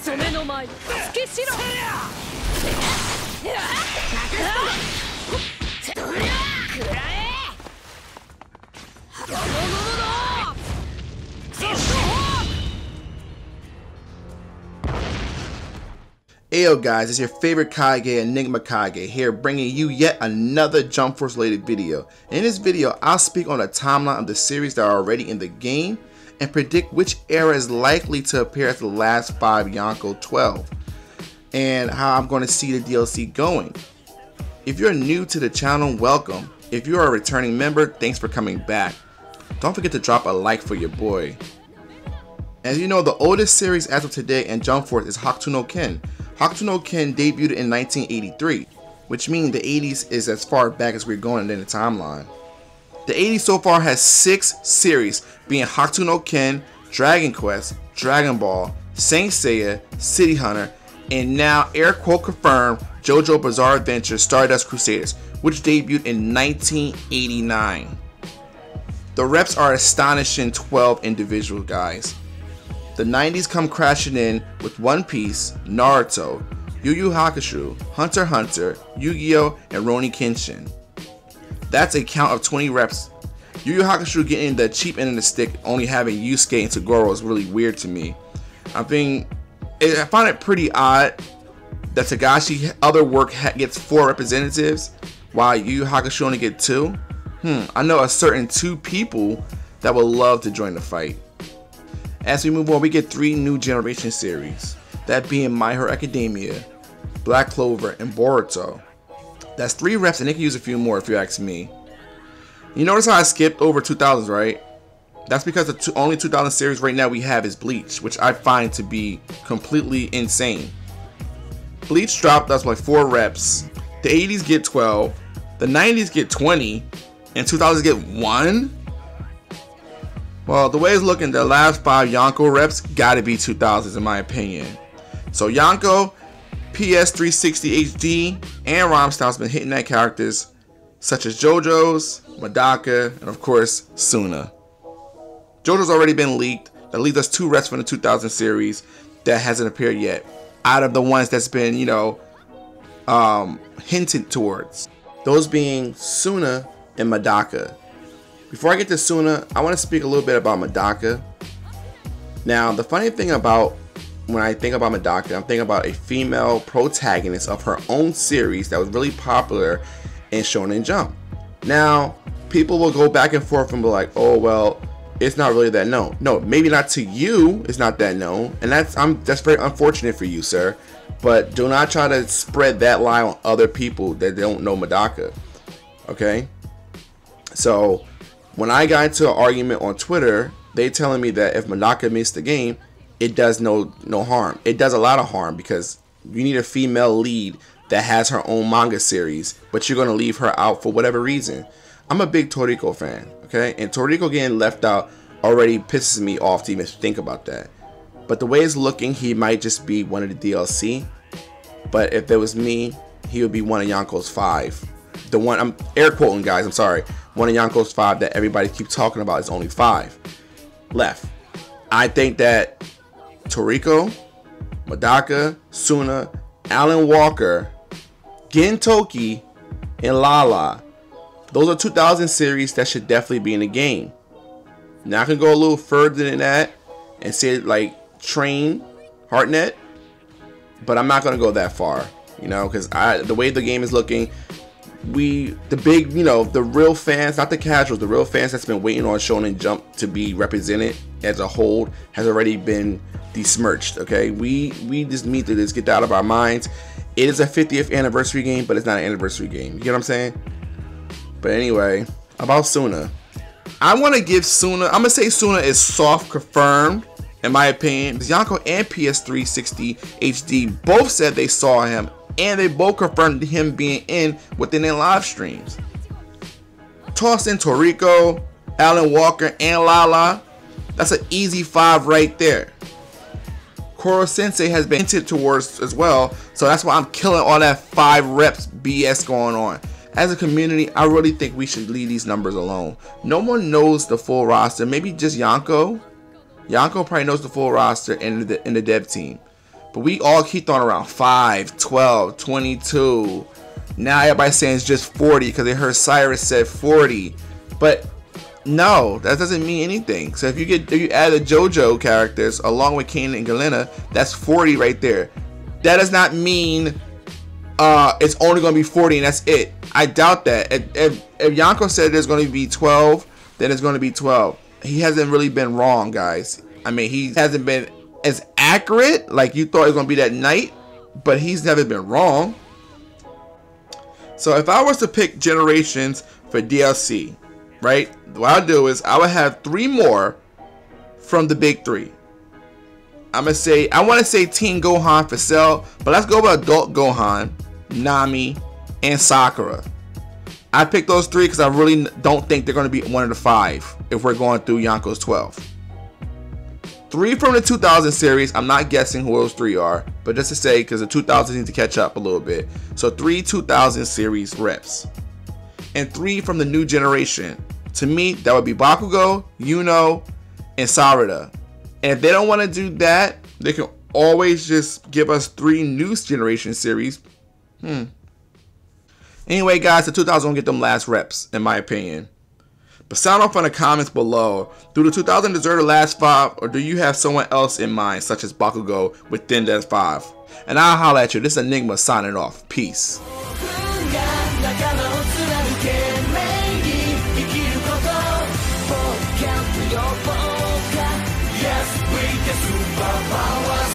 Ayo guys, it's your favorite Kage, Enigma Kage, here bringing you yet another Jump Force related video. In this video, I'll speak on the timeline of the series that are already in the game and predict which era is likely to appear as the last 5 Yonko 12 and how I'm going to see the DLC going. If you're new to the channel, welcome. If you're a returning member, thanks for coming back. Don't forget to drop a like for your boy. As you know, the oldest series as of today in Jump Force is Hakuto no Ken. Hakuto no Ken debuted in 1983, which means the 80s is as far back as we're going in the timeline. The 80s so far has 6 series, being Hakuto no Ken, Dragon Quest, Dragon Ball, Saint Seiya, City Hunter, and now air quote confirmed JoJo Bizarre Adventure Stardust Crusaders, which debuted in 1989. The reps are astonishing 12 individual guys. The 90s come crashing in with One Piece, Naruto, Yu Yu Hakusho, Hunter x Hunter, Yu-Gi-Oh, and Rurouni Kenshin. That's a count of 20 reps. Yu Yu Hakusho getting the cheap end of the stick, only having Yusuke and Toguro is really weird to me. I find it pretty odd that Togashi other work gets 4 representatives, while Yu Yu Hakusho only get 2. I know a certain 2 people that would love to join the fight. As we move on, we get 3 new generation series, that being My Hero Academia, Black Clover, and Boruto. That's 3 reps, and they can use a few more if you ask me. You notice how I skipped over 2000s, right? That's because the only 2000 series right now we have is Bleach, which I find to be completely insane. Bleach dropped us like 4 reps, the 80s get 12, the 90s get 20, and 2000s get 1? Well, the way it's looking, the last 5 Yonko reps gotta be 2000s in my opinion. So Yonko, PS360 HD, and Rammstein's been hitting that characters such as JoJo's, Madaka, and of course, Suna. JoJo's already been leaked. That leaves us 2 reps from the 2000 series that hasn't appeared yet, out of the ones that's been, you know, hinted towards. Those being Suna and Madaka. Before I get to Suna, I want to speak a little bit about Madaka. Now, the funny thing about when I think about Madaka, I'm thinking about a female protagonist of her own series that was really popular in Shonen Jump. Now, people will go back and forth and be like, oh, well, it's not really that known. No, maybe not to you, it's not that known. And that's very unfortunate for you, sir. But do not try to spread that lie on other people that don't know Madaka. Okay? So, when I got into an argument on Twitter, they telling me that if Madaka missed the game, it does no harm. It does a lot of harm because you need a female lead that has her own manga series, but you're going to leave her out for whatever reason. I'm a big Toriko fan, okay? And Toriko getting left out already pisses me off to even think about that. But the way it's looking, he might just be one of the DLC. But if it was me, he would be one of Yonko's 5. The one, I'm air quoting guys, I'm sorry. One of Yonko's 5 that everybody keeps talking about is only 5 left. I think that Toriko, Madaka, Suna, Alan Walker, Gintoki, and Lala. Those are 2000 series that should definitely be in the game. Now I can go a little further than that and say like Train, Heartnet, but I'm not gonna go that far, you know, because the way the game is looking, the big, you know, the real fans, not the casuals, the real fans that's been waiting on Shonen Jump to be represented as a whole has already been besmirched. Okay, we just need to just get that out of our minds. It is a 50th anniversary game, but it's not an anniversary game. You get what I'm saying? But anyway, about Suna, I want to give Suna, I'm gonna say Suna is soft confirmed in my opinion, because Yonko and PS360 HD both said they saw him, and they both confirmed him being in within their live streams. Toss in Toriko, Alan Walker, and Lala. That's an easy 5 right there. Koro Sensei has been hinted towards as well, so that's why I'm killing all that 5 reps BS going on. As a community, I really think we should leave these numbers alone. No one knows the full roster, maybe just Yonko. Yonko probably knows the full roster in the dev team. But we all keep throwing around 5, 12, 22. Now everybody's saying it's just 40 because they heard Cyrus said 40. But no, that doesn't mean anything. So if you add the JoJo characters along with Kane and Galena, that's 40 right there. That does not mean it's only going to be 40 and that's it. I doubt that. If Yonko said there's going to be 12, then it's going to be 12. He hasn't really been wrong, guys. I mean, he hasn't been as accurate like you thought it was going to be that night, but he's never been wrong. So if I was to pick generations for DLC, right, what I'll do is I would have 3 more from the big 3. I want to say Teen Gohan for Cell, but let's go with Adult Gohan, Nami, and Sakura. I picked those 3 because I really don't think they're going to be one of the 5 if we're going through Yonko's 12. 3 from the 2000 series. I'm not guessing who those 3 are, but just to say, because the 2000s need to catch up a little bit. So 3 2000 series reps. And 3 from the new generation. To me, that would be Bakugo, Yuno, and Sarada. And if they don't want to do that, they can always just give us 3 new generation series. Anyway, guys, the 2000s won't get them last reps, in my opinion. But sound off in the comments below. Do the 2000 deserve the last 5, or do you have someone else in mind, such as Bakugo, within that 5? And I'll holler at you. This is Enigma signing off. Peace.